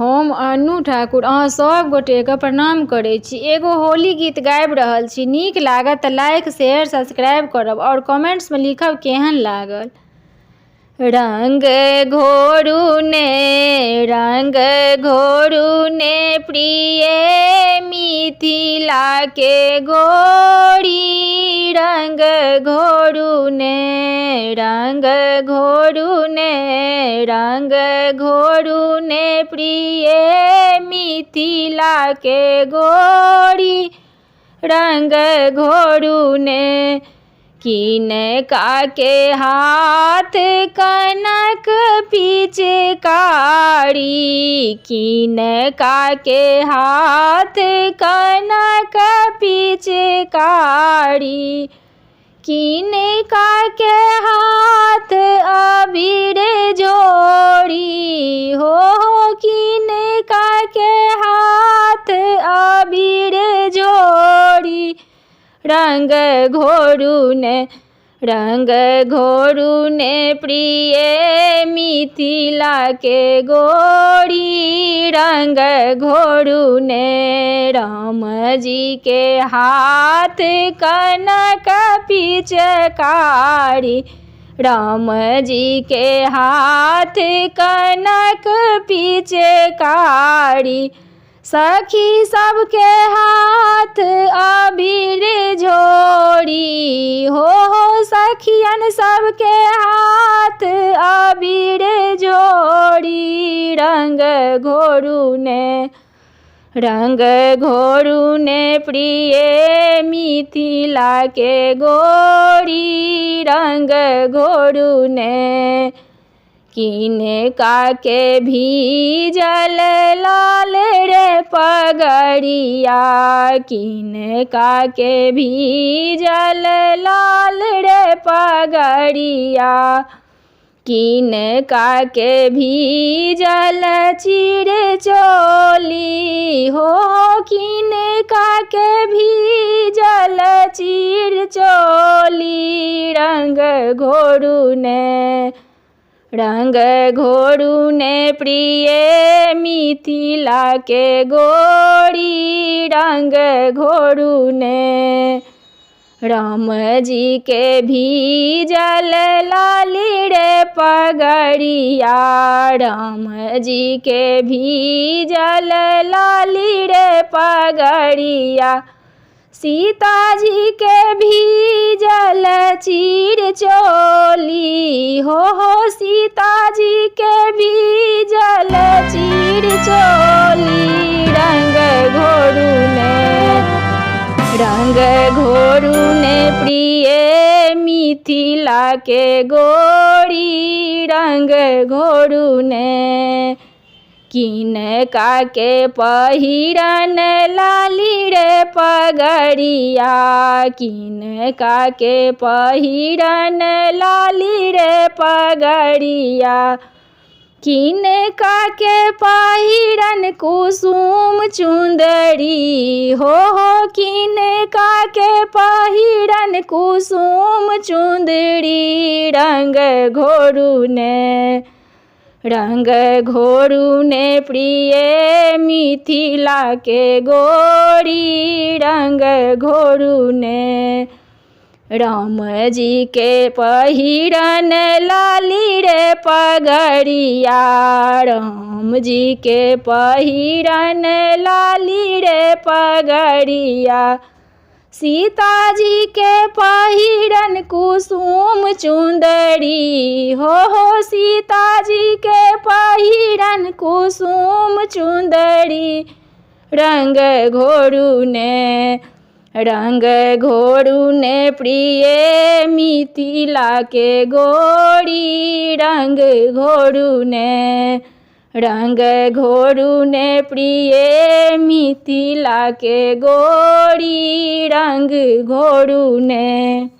हम अनु ठाकुर अहाँ सब गोटे के प्रणाम करै छी। एगो होली गीत गाबि रहल छी। नीक लागत तऽ लाइक शेयर सब्सक्राइब करब और कमेंट्स में लिखब केहन लागल। रंग घोरू ने प्रिय मिथिला के गोरी। रंग घोरू ने प्रिय मिथिला के गोरी। रंग घोरू ने किनका के हाथ कनक पिचकारी। किनका के हाथ कनक पिचकारी। किनका के हाथ अबीर जोड़ी हो। किनका के हाथ अबीर जोड़ी। रंग घोरू ने प्रिय मिथिला के गोरी। रंग घोरू ने राम जी के हाथ कनक पिचकारी। राम जी के हाथ कनक पिचकारी। सखी सबके हाथ अबीर जोड़ी हो। सखियन सबके हाथ अबीर जोड़ी। रंग घोरू ने प्रिय मिथिला के गोरी। रंग घोरू ने किनका के भीजल लाल रे पगड़िया। किनका के भीजल लाल रे पगड़िया। किनका के भीजल चिर चोली हो। किनका के भीजल चिर चोली। रंग घोरू ने प्रिय मिथिला के गोरी। रंग घोरू ने राम जी के भीजल लाली रे पगड़िया। राम जी के भीजल लाली रे पगड़िया। सीता जी के भीजल चिर चोली हो। सीता जी के भीजल चिर चोली। रंग घोरू ने प्रिय मिथिला के गोरी। रंग घोरू ने किनका के पहिरन लाली रे पगड़िया। किनका के पहिरन लाली रे पगड़िया। किनका के पहिरन कुसुम चुंदरी हो। किनका के पहिरन कुसुम चुंदरी। रंग घोरू ने प्रिय मिथिला के गोरी। रंग घोरू ने राम जी के पहिरन लाली रे पगड़िया। राम जी के पहिरन लाली रे पगड़िया। सीता जी के पहिरन कुसुम चुंदरी हो। सीता जी के पहिरन कुसुम चुंदरी। रंग घोरू ने प्रिय मिथिला के गोरी। रंग घोरू ने प्रिय मिथिला के गोरी। रंग घोरू ने